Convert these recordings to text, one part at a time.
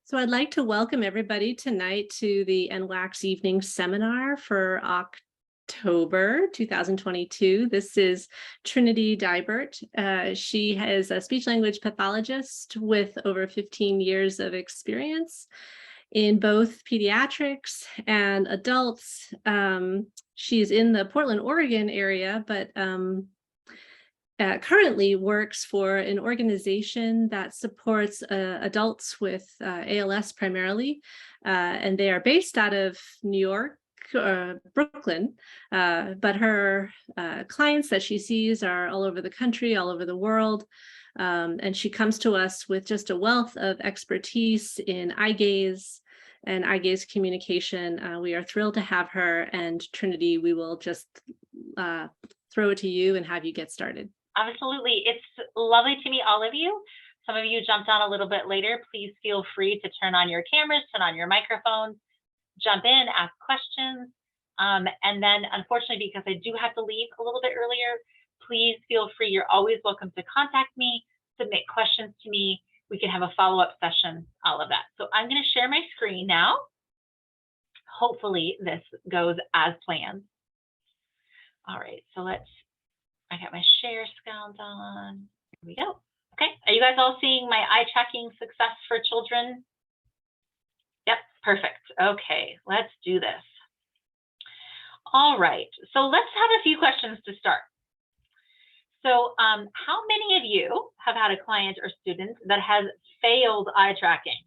So I'd like to welcome everybody tonight to the NWACS evening seminar for October 2022. This is Trinity Deibert. She is a speech language pathologist with over 15 years of experience in both pediatrics and adults. She's in the Portland, Oregon area, but currently works for an organization that supports adults with ALS primarily, and they are based out of New York, Brooklyn, but her clients that she sees are all over the country, all over the world, and she comes to us with just a wealth of expertise in eye gaze and eye gaze communication. We are thrilled to have her, and Trinity, we will just throw it to you and have you get started. Absolutely. It's lovely to meet all of you. Some of you jumped on a little bit later. Please feel free to turn on your cameras, turn on your microphones, jump in, ask questions. And then unfortunately, because I do have to leave a little bit earlier, please feel free. You're always welcome to contact me, submit questions to me. We can have a follow-up session, all of that. So I'm going to share my screen now. Hopefully this goes as planned. All right, so I got my share sounds on. Here we go. Okay, are you guys all seeing my eye tracking success for children? Yep, perfect. Okay, let's do this. All right, so let's have a few questions to start. So how many of you have had a client or student that has failed eye tracking?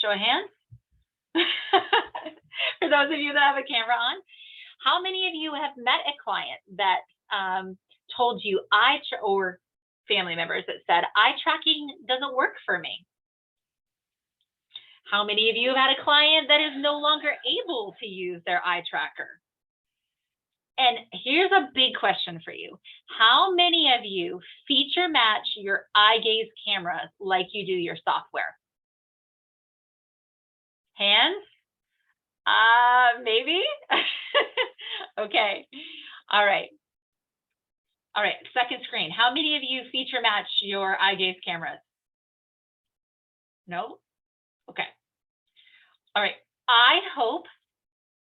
Show of hands. For those of you that have a camera on, how many of you have met a client that told you or family members that said eye tracking doesn't work for me? How many of you have had a client that is no longer able to use their eye tracker? And here's a big question for you. How many of you feature match your eye gaze cameras like you do your software? Hands? Maybe? Okay. All right. All right, second screen. How many of you feature match your eye gaze cameras? No? Okay. All right, I hope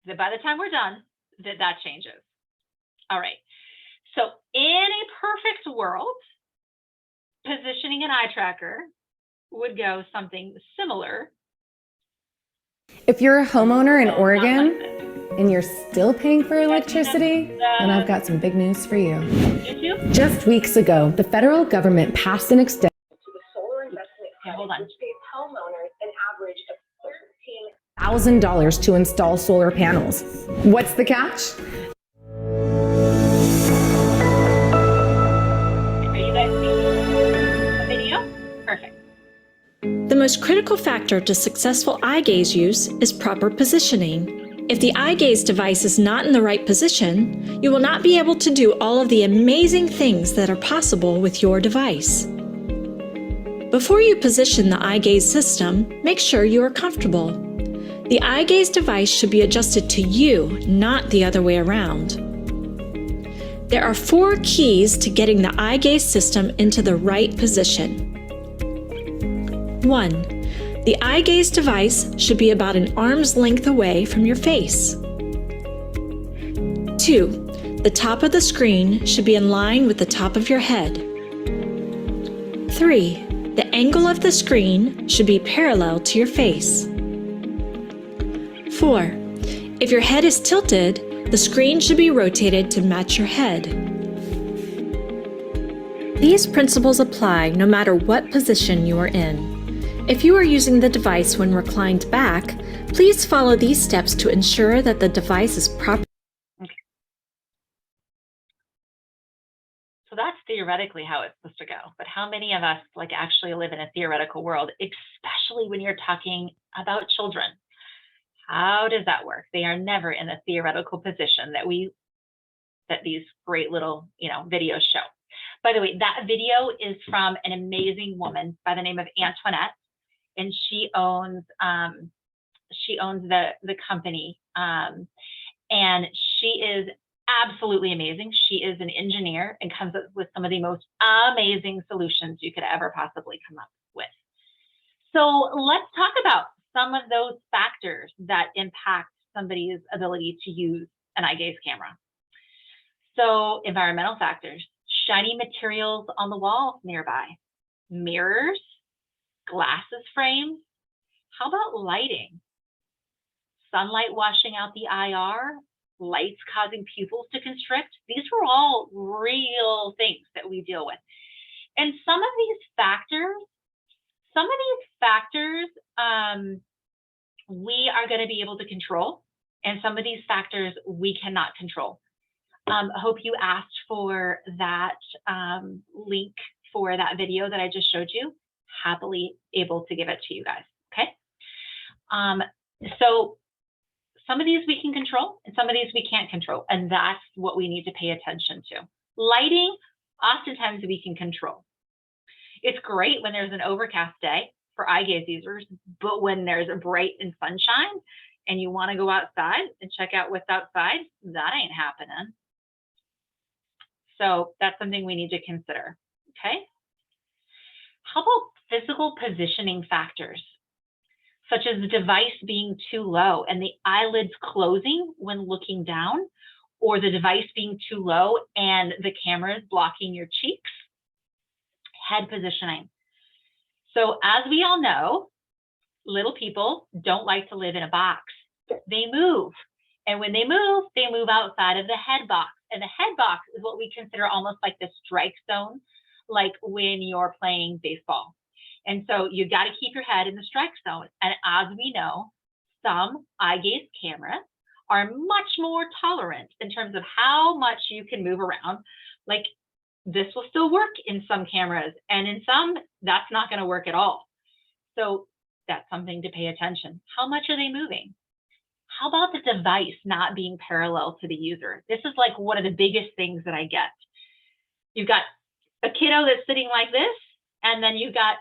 that by the time we're done, that changes. All right, so in a perfect world, positioning an eye tracker would go something similar. If you're a homeowner in Oregon and you're still paying for electricity, then I've got some big news for you. YouTube? Just weeks ago, the federal government passed an extension to the solar investment credit, which pays homeowners an average of $1,000 to install solar panels. What's the catch? Are you guys seeing a video? Perfect. The most critical factor to successful eye gaze use is proper positioning. If the eye gaze device is not in the right position, you will not be able to do all of the amazing things that are possible with your device. Before you position the eye gaze system, make sure you are comfortable. The eye gaze device should be adjusted to you, not the other way around. There are 4 keys to getting the eye gaze system into the right position. 1. The eye gaze device should be about an arm's length away from your face. 2. The top of the screen should be in line with the top of your head. 3. The angle of the screen should be parallel to your face. 4. If your head is tilted, the screen should be rotated to match your head. These principles apply no matter what position you are in. If you are using the device when reclined back, please follow these steps to ensure that the device is properly. Okay. So that's theoretically how it's supposed to go. But how many of us actually live in a theoretical world, especially when you're talking about children? How does that work? They are never in the theoretical position that these great little, videos show. By the way, that video is from an amazing woman by the name of Antoinette. And she owns the company, and she is absolutely amazing. She is an engineer and comes up with some of the most amazing solutions you could ever possibly come up with. So let's talk about some of those factors that impact somebody's ability to use an eye gaze camera. So environmental factors, shiny materials on the walls nearby, mirrors, glasses frames. How about lighting? Sunlight washing out the IR, lights causing pupils to constrict. These are all real things that we deal with. And some of these factors, we are going to be able to control, and some of these factors we cannot control. I hope you asked for that link for that video that I just showed you. Happily able to give it to you guys, okay? So some of these we can control, and some of these we can't control, and that's what we need to pay attention to. Lighting, oftentimes we can control. It's great when there's an overcast day for eye gaze users, but when there's a bright and sunshine and you want to go outside and check out what's outside, that ain't happening. So that's something we need to consider, okay? How about physical positioning factors, such as the device being too low and the eyelids closing when looking down, or the device being too low and the camera is blocking your cheeks? Head positioning. So as we all know, little people don't like to live in a box. They move. And when they move outside of the head box. And the head box is what we consider almost like the strike zone, like when you're playing baseball. And so you got to keep your head in the strike zone. And as we know, some eye gaze cameras are much more tolerant in terms of how much you can move around. Like, this will still work in some cameras, and in some, that's not going to work at all. So that's something to pay attention. How much are they moving? How about the device not being parallel to the user? This is like one of the biggest things that I get. You've got a kiddo that's sitting like this, and then you've got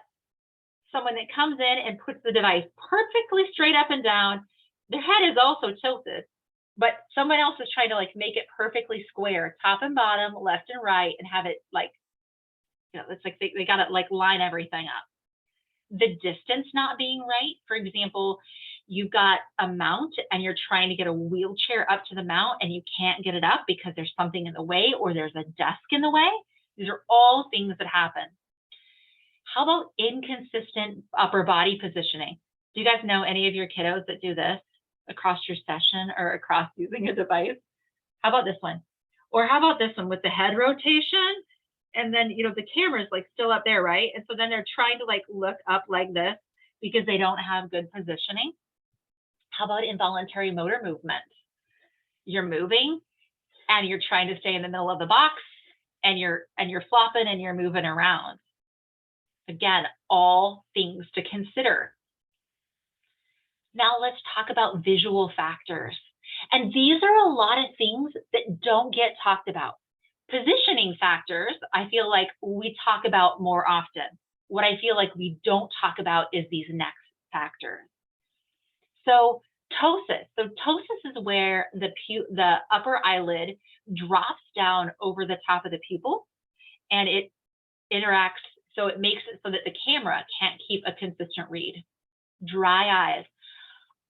someone that comes in and puts the device perfectly straight up and down. Their head is also tilted, but someone else is trying to like make it perfectly square, top and bottom, left and right, and have it like, you know, it's like they got to like line everything up. The distance not being right. For example, you've got a mount and you're trying to get a wheelchair up to the mount and you can't get it up because there's something in the way or there's a desk in the way. These are all things that happen. How about inconsistent upper body positioning? Do you guys know any of your kiddos that do this across your session or across using a device? How about this one? Or how about this one with the head rotation? And then, you know, the camera's like still up there, right? And so then they're trying to like look up like this because they don't have good positioning. How about involuntary motor movement? You're moving and you're trying to stay in the middle of the box and you're flopping and you're moving around. Again, all things to consider. Now let's talk about visual factors. And these are a lot of things that don't get talked about. Positioning factors, I feel like we talk about more often. What I feel like we don't talk about is these next factors. So ptosis. So ptosis is where the upper eyelid drops down over the top of the pupil and it interacts. So it makes it so that the camera can't keep a consistent read. Dry eyes.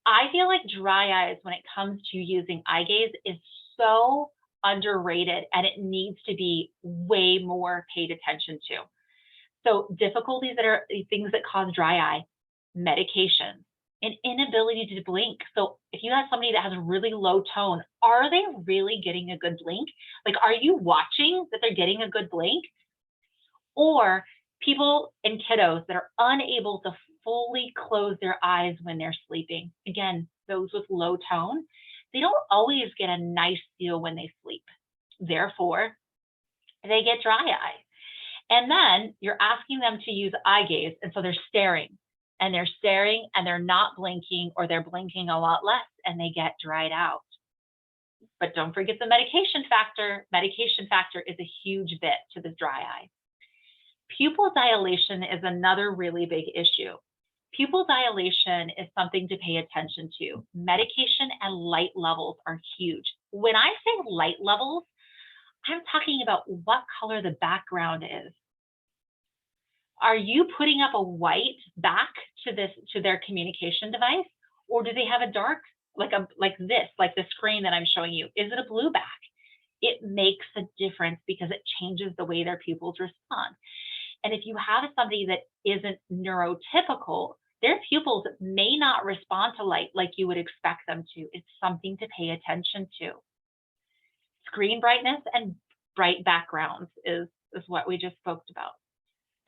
I feel like dry eyes when it comes to using eye gaze is so underrated and it needs to be way more paid attention to. So difficulties that are things that cause dry eye, medication, an inability to blink. So if you have somebody that has a really low tone, are they really getting a good blink? Like, are you watching that they're getting a good blink? Or people and kiddos that are unable to fully close their eyes when they're sleeping. Again, those with low tone, they don't always get a nice feel when they sleep. Therefore, they get dry eye. And then you're asking them to use eye gaze. And so they're staring and they're not blinking, or they're blinking a lot less and they get dried out. But don't forget the medication factor. Medication factor is a huge bit to this dry eye. Pupil dilation is another really big issue. Pupil dilation is something to pay attention to. Medication and light levels are huge. When I say light levels, I'm talking about what color the background is. Are you putting up a white back to their communication device, or do they have a dark, like the screen that I'm showing you? Is it a blue back? It makes a difference because it changes the way their pupils respond. And if you have somebody that isn't neurotypical, their pupils may not respond to light like you would expect them to. It's something to pay attention to. Screen brightness and bright backgrounds is what we just spoke about.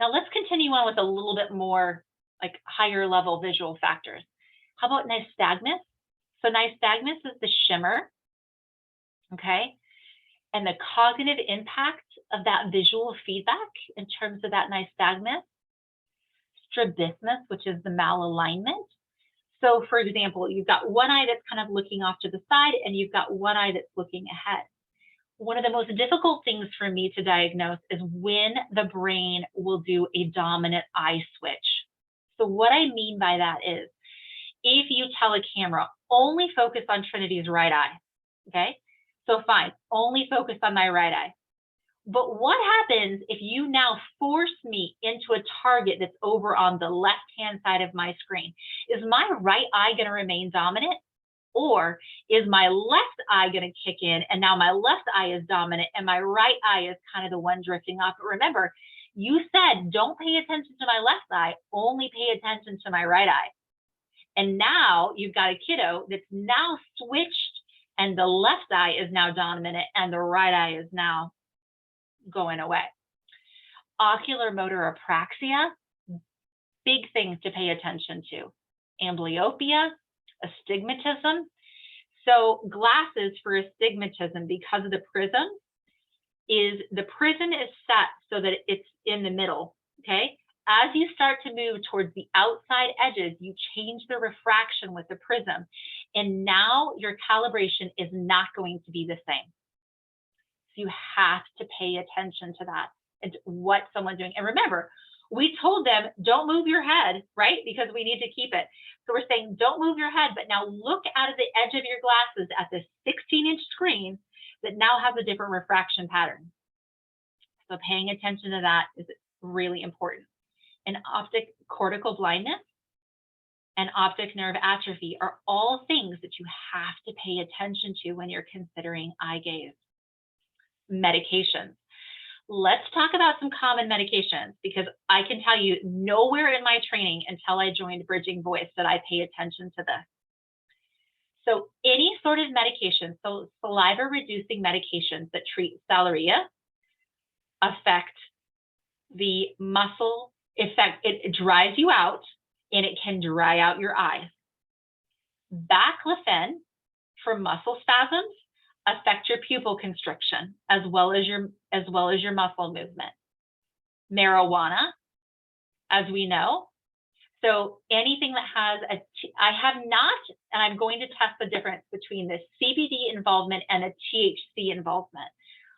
Now let's continue on with a little bit more like higher level visual factors. How about nystagmus? So nystagmus is the shimmer, okay? And the cognitive impact of that visual feedback in terms of that nystagmus. Strabismus, which is the malalignment. So for example, you've got one eye that's kind of looking off to the side and you've got one eye that's looking ahead. One of the most difficult things for me to diagnose is when the brain will do a dominant eye switch. So what I mean by that is, if you tell a camera, only focus on Trinity's right eye, okay? So fine, only focus on my right eye. But what happens if you now force me into a target that's over on the left-hand side of my screen? Is my right eye going to remain dominant? Or is my left eye going to kick in and now my left eye is dominant and my right eye is kind of the one drifting off? But remember, you said don't pay attention to my left eye, only pay attention to my right eye. And now you've got a kiddo that's now switched and the left eye is now dominant and the right eye is now going away. Ocular motor apraxia, big things to pay attention to. Amblyopia, astigmatism. So glasses for astigmatism, because of the prism, is set so that it's in the middle, okay? As you start to move towards the outside edges, you change the refraction with the prism. And now your calibration is not going to be the same. So you have to pay attention to that and what someone's doing. And remember, we told them, don't move your head, right? Because we need to keep it. So we're saying, don't move your head, but now look out of the edge of your glasses at this 16-inch screen that now has a different refraction pattern. So paying attention to that is really important. And optic cortical blindness and optic nerve atrophy are all things that you have to pay attention to when you're considering eye gaze. Medications. Let's talk about some common medications, because I can tell you nowhere in my training until I joined Bridging Voice did I pay attention to this. So any sort of medication, so saliva reducing medications that treat salivia affect the muscle effect. It dries you out and it can dry out your eyes. Baclofen for muscle spasms affect your pupil constriction as well as your muscle movement. Marijuana, as we know. So anything that has I have not, and I'm going to test the difference between the CBD involvement and a THC involvement.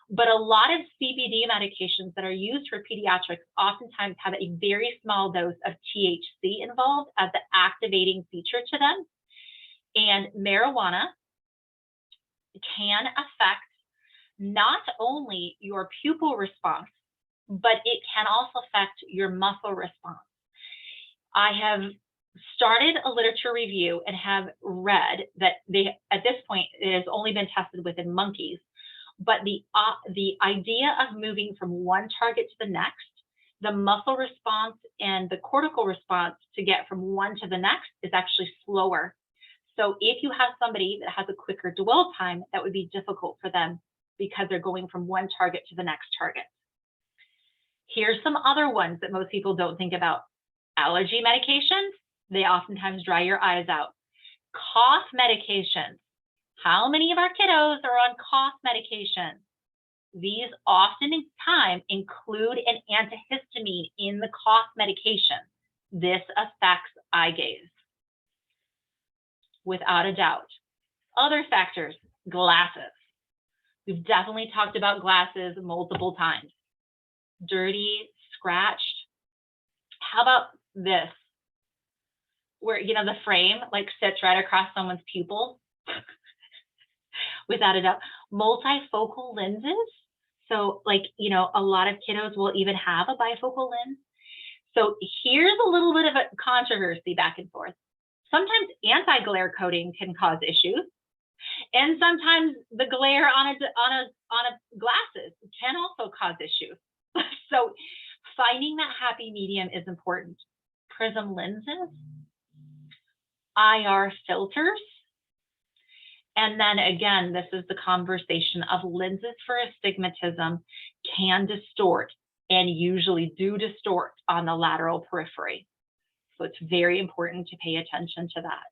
But a lot of CBD medications that are used for pediatrics oftentimes have a very small dose of THC involved as the activating feature to them. And marijuana can affect not only your pupil response, but it can also affect your muscle response. I have started a literature review and have read that at this point, it has only been tested within monkeys. But the idea of moving from one target to the next, the muscle response and the cortical response to get from one to the next is actually slower. So if you have somebody that has a quicker dwell time, that would be difficult for them because they're going from one target to the next target. Here's some other ones that most people don't think about. Allergy medications, they oftentimes dry your eyes out. Cough medications. How many of our kiddos are on cough medication? These oftentimes include an antihistamine in the cough medication. This affects eye gaze, without a doubt. Other factors, glasses. We've definitely talked about glasses multiple times. Dirty, scratched. How about this? Where, you know, the frame like sits right across someone's pupil. Without a doubt. Multifocal lenses. So like, you know, a lot of kiddos will even have a bifocal lens. So here's a little bit of a controversy back and forth. Sometimes anti-glare coating can cause issues, and sometimes the glare on a glasses can also cause issues. So finding that happy medium is important. Prism lenses, IR filters, and then again, this is the conversation of lenses for astigmatism can distort, and usually do distort on the lateral periphery. So it's very important to pay attention to that.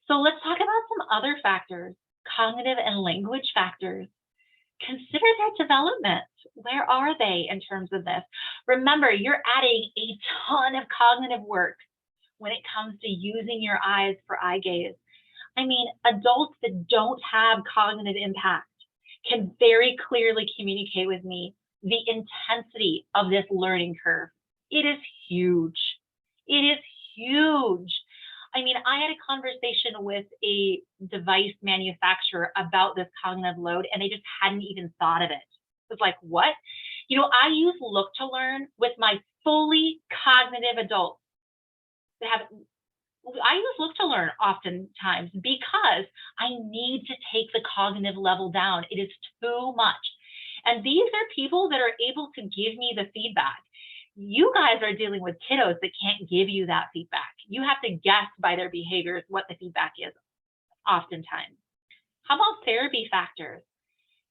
So let's talk about some other factors, cognitive and language factors. Consider their development. Where are they in terms of this? Remember, you're adding a ton of cognitive work when it comes to using your eyes for eye gaze. I mean, adults that don't have cognitive impact can very clearly communicate with me the intensity of this learning curve. It is huge. It is huge. I mean, I had a conversation with a device manufacturer about this cognitive load, and they just hadn't even thought of it. It was like, what? You know, I use Look to Learn with my fully cognitive adults that have, I use Look to Learn oftentimes because I need to take the cognitive level down. It is too much. And these are people that are able to give me the feedback. You guys are dealing with kiddos that can't give you that feedback. You have to guess by their behaviors what the feedback is oftentimes. How about therapy factors?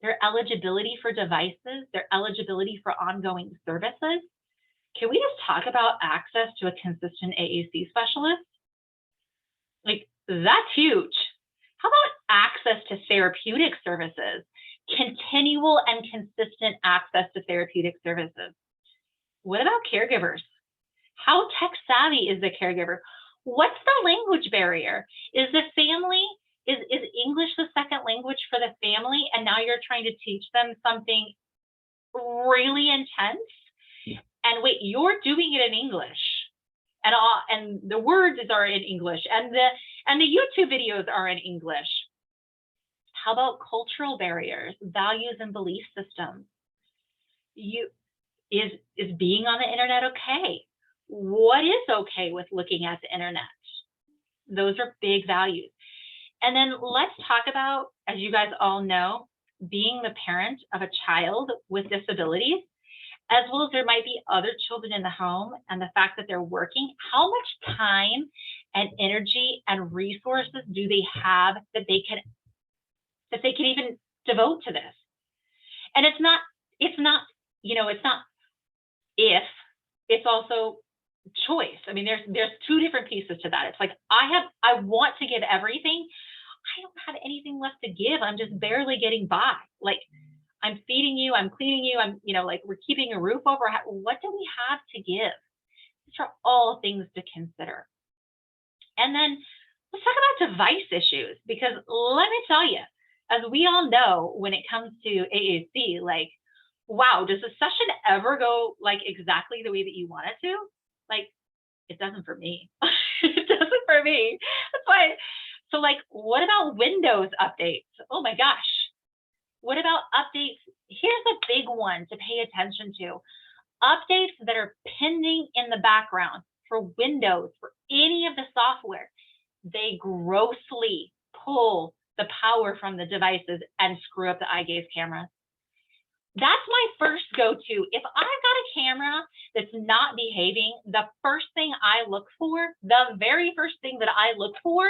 Their eligibility for devices, their eligibility for ongoing services. Can we just talk about access to a consistent AAC specialist? Like, that's huge. How about access to therapeutic services? Continual and consistent access to therapeutic services. What about caregivers? How tech savvy is the caregiver? What's the language barrier? Is the family, is English the second language for the family, and now you're trying to teach them something really intense? And wait, you're doing it in English, and the words are in English, and the YouTube videos are in English. How about cultural barriers, values and belief systems? Is being on the internet okay? What is okay with looking at the internet? Those are big values. And then let's talk about, as you guys all know, being the parent of a child with disabilities, as well as there might be other children in the home, and the fact that they're working. How much time and energy and resources do they have that they can even devote to this? And it's not if, it's also choice. I mean, there's two different pieces to that. It's like, I want to give everything. I don't have anything left to give. I'm just barely getting by. Like, I'm feeding you, I'm cleaning you, like, we're keeping a roof over. What do we have to give? These are all things to consider. And then let's talk about device issues, because let me tell you, as we all know, when it comes to AAC, like, wow, does the session ever go like exactly the way that you want it to? Like, it doesn't for me. It doesn't for me. That's why. So like, what about Windows updates? Oh my gosh. What about updates? Here's a big one to pay attention to. Updates that are pending in the background for Windows, for any of the software, they grossly pull the power from the devices and screw up the eye gaze camera. That's my first go-to. If I've got a camera that's not behaving, the first thing I look for, the very first thing that I look for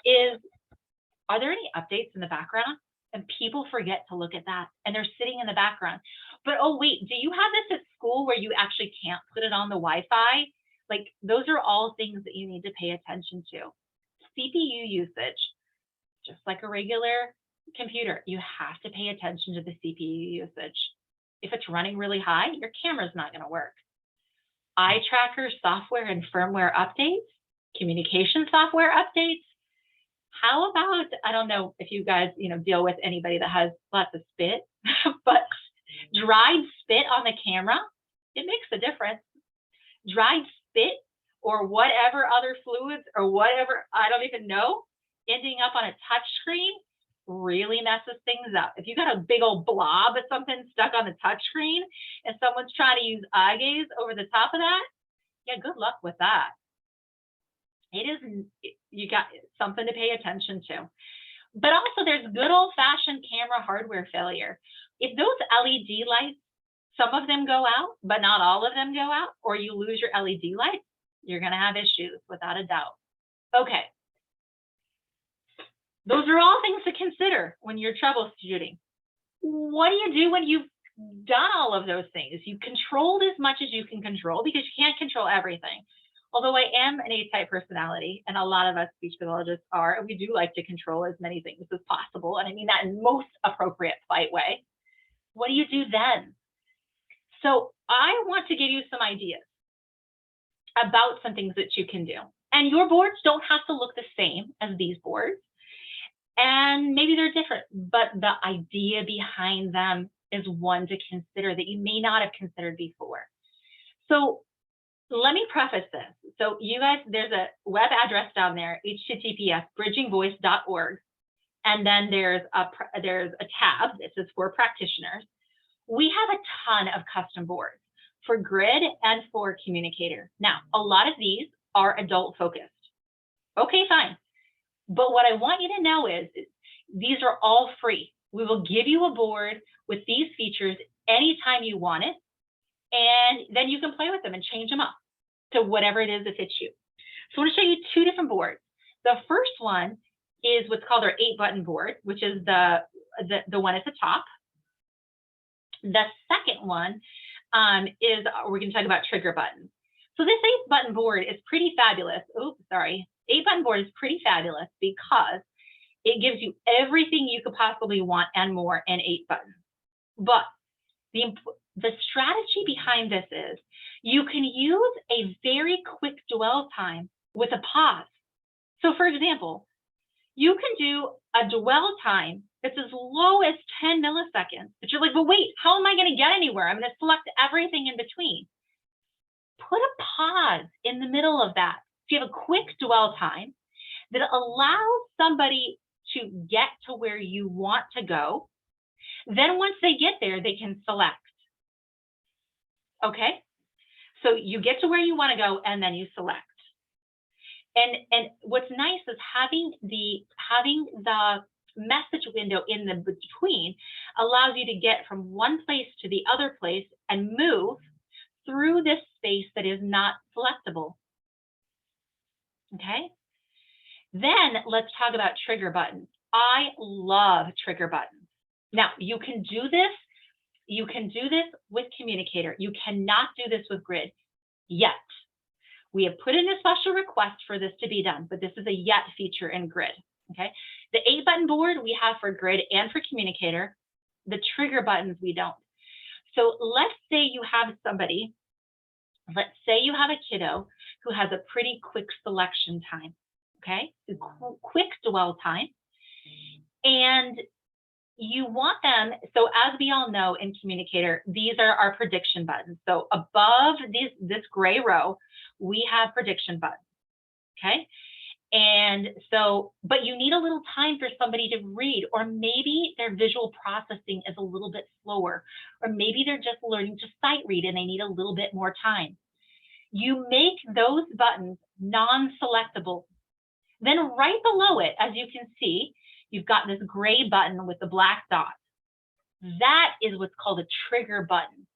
is, are there any updates in the background? And people forget to look at that, and they're sitting in the background. But oh wait, do you have this at school where you actually can't put it on the Wi-Fi? Like, those are all things that you need to pay attention to. CPU usage, just like a regular computer, you have to pay attention to the CPU usage. If it's running really high, your camera's not going to work. Eye tracker software and firmware updates, communication software updates. How about, I don't know if you guys, deal with anybody that has lots of spit, but dried spit on the camera, it makes a difference. Dried spit or whatever other fluids or whatever, I don't even know, ending up on a touch screen really messes things up. If you got a big old blob of something stuck on the touchscreen and someone's trying to use eye gaze over the top of that, yeah, good luck with that. You got something to pay attention to. But also there's good old fashioned camera hardware failure. If those LED lights, some of them go out, but not all of them go out, or you lose your LED lights, you're gonna have issues without a doubt. Okay. Those are all things to consider when you're troubleshooting. What do you do when you've done all of those things? You controlled as much as you can control, because you can't control everything. Although I am an A-type personality, and a lot of us speech pathologists are, and we do like to control as many things as possible, and I mean that in most appropriate, polite way. What do you do then? So I want to give you some ideas about some things that you can do. And your boards don't have to look the same as these boards, and maybe they're different, but the idea behind them is one to consider that you may not have considered before. So let me preface this. So you guys, there's a web address down there, https://bridgingvoice.org. And then there's a tab. This is for practitioners. We have a ton of custom boards for Grid and for Communicator. Now, a lot of these are adult focused. Okay, fine. But what I want you to know is these are all free. We will give you a board with these features anytime you want it. And then you can play with them and change them up to whatever it is that fits you. So I want to show you two different boards. The first one is what's called our 8-button board, which is the one at the top. The second one is, we're going to talk about trigger buttons. So this 8-button board is pretty fabulous. Oops, sorry. 8-button board is pretty fabulous because it gives you everything you could possibly want and more in 8 buttons. But the strategy behind this is you can use a very quick dwell time with a pause. So for example, you can do a dwell time that's as low as 10 milliseconds, but you're like, well, wait, how am I going to get anywhere? I'm going to select everything in between. Put a pause in the middle of that. So you have a quick dwell time that allows somebody to get to where you want to go. Then once they get there, they can select. Okay, so you get to where you want to go and then you select. And what's nice is having the message window in the between allows you to get from one place to the other place and move through this space that is not selectable. Okay, then let's talk about trigger buttons. I love trigger buttons. Now you can do this. You can do this with Communicator. You cannot do this with Grid yet. We have put in a special request for this to be done, but this is a yet feature in Grid. Okay, the 8-button board we have for Grid and for Communicator. The trigger buttons we don't. So let's say you have somebody, let's say you have a kiddo who has a pretty quick selection time, okay, quick dwell time, and you want them, so as we all know in Communicator, these are our prediction buttons. So above this gray row, we have prediction buttons, okay? And so, but you need a little time for somebody to read, or maybe their visual processing is a little bit slower, or maybe they're just learning to sight read and they need a little bit more time. You make those buttons non-selectable. Then right below it, as you can see, you've got this gray button with the black dot. That is what's called a trigger button.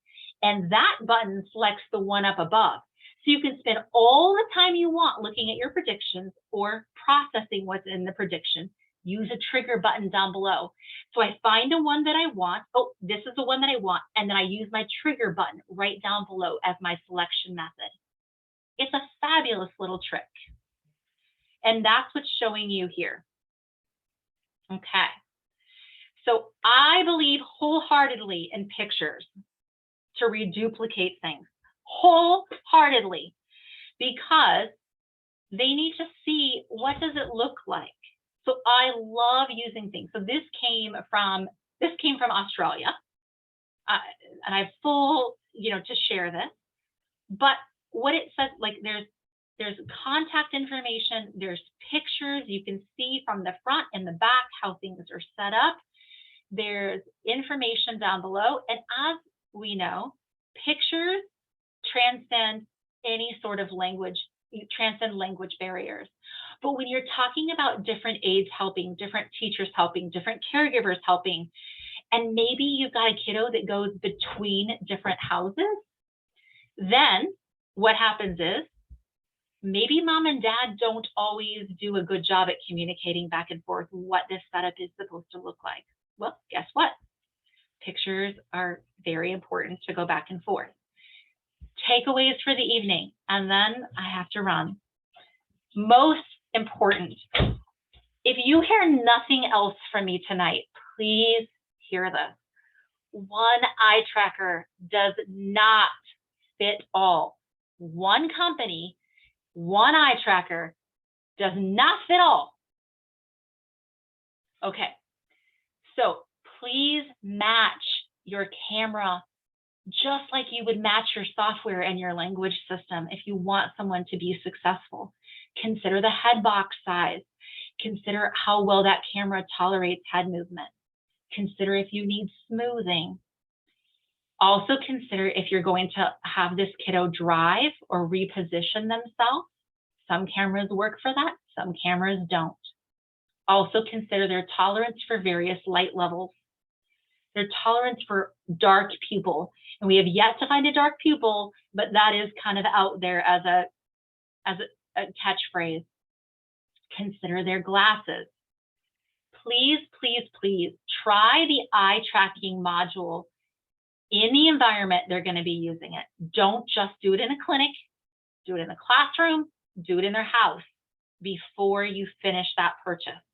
And that button selects the one up above. So you can spend all the time you want looking at your predictions or processing what's in the prediction. Use a trigger button down below. So I find a one that I want. Oh, this is the one that I want. And then I use my trigger button right down below as my selection method. It's a fabulous little trick. And that's what's showing you here. Okay, so I believe wholeheartedly in pictures to reduplicate things, wholeheartedly, because they need to see what does it look like. So I love using things. So this came from Australia, and I have full, to share this. But what it says, like there's There's contact information, there's pictures. You can see from the front and the back how things are set up. There's information down below. And as we know, pictures transcend any sort of language, transcend language barriers. But when you're talking about different aides helping, different teachers helping, different caregivers helping, and maybe you've got a kiddo that goes between different houses, then what happens is maybe mom and dad don't always do a good job at communicating back and forth what this setup is supposed to look like. Well, guess what? Pictures are very important to go back and forth. Takeaways for the evening, and then I have to run. Most important, if you hear nothing else from me tonight, please hear this. One eye tracker does not fit all. One company, one eye tracker does not fit all. Okay, so please match your camera just like you would match your software and your language system if you want someone to be successful. Consider the head box size. Consider how well that camera tolerates head movement. Consider if you need smoothing. Also consider if you're going to have this kiddo drive or reposition themselves. Some cameras work for that, some cameras don't. Also consider their tolerance for various light levels. Their tolerance for dark pupil. And we have yet to find a dark pupil, but that is kind of out there as a catchphrase. Consider their glasses. Please, please, please try the eye tracking module in the environment they're going to be using it. Don't just do it in a clinic, do it in a classroom, do it in their house before you finish that purchase.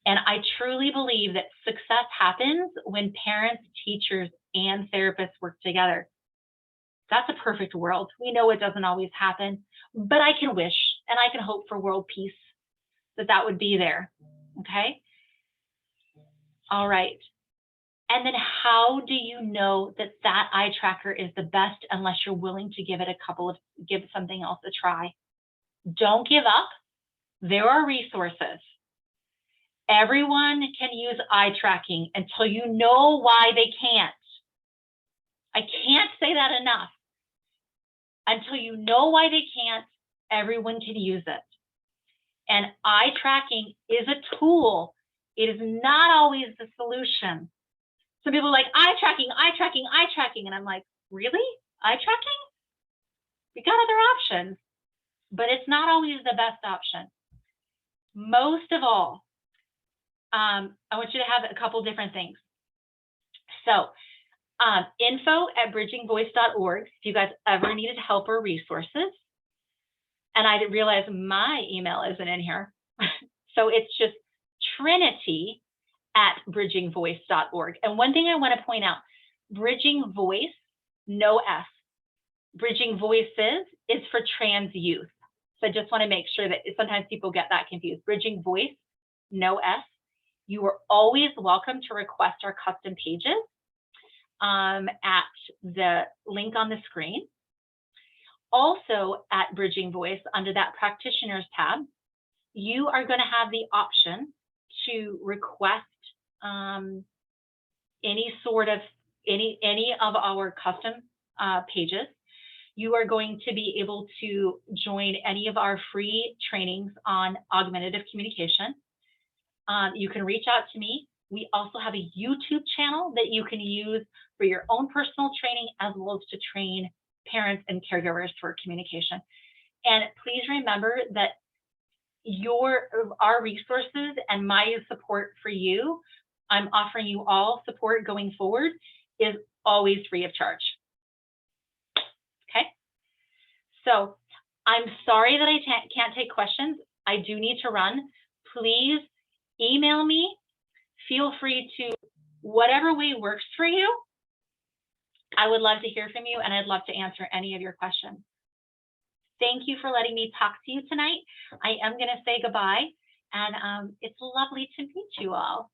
And I truly believe that success happens when parents, teachers, and therapists work together. That's a perfect world. We know it doesn't always happen, but I can wish and I can hope for world peace that would be there. Okay. All right. And then how do you know that that eye tracker is the best unless you're willing to give something else a try? Don't give up. There are resources. Everyone can use eye tracking until you know why they can't. I can't say that enough. Until you know why they can't, everyone can use it. And eye tracking is a tool. It is not always the solution. Some people are like, eye tracking, eye tracking, eye tracking. And I'm like, really? Eye tracking? We got other options, but it's not always the best option. Most of all, I want you to have a couple different things. So info@bridgingvoice.org if you guys ever needed help or resources. And I didn't realize my email isn't in here. So it's just Trinity@bridgingvoice.org. And one thing I want to point out, Bridging Voice, no S. Bridging Voices is for trans youth. So I just want to make sure that sometimes people get that confused. Bridging Voice, no S. You are always welcome to request our custom pages at the link on the screen. Also at Bridging Voice, under that Practitioners tab, you are going to have the option to request any of our custom pages. You are going to be able to join any of our free trainings on augmentative communication. You can reach out to me. We also have a YouTube channel that you can use for your own personal training as well as to train parents and caregivers for communication. And please remember that our resources and my support for you, I'm offering you all support going forward, is always free of charge. Okay. So I'm sorry that I can't take questions. I do need to run. Please email me. Feel free to, whatever way works for you. I would love to hear from you, and I'd love to answer any of your questions. Thank you for letting me talk to you tonight. I am going to say goodbye, and it's lovely to meet you all.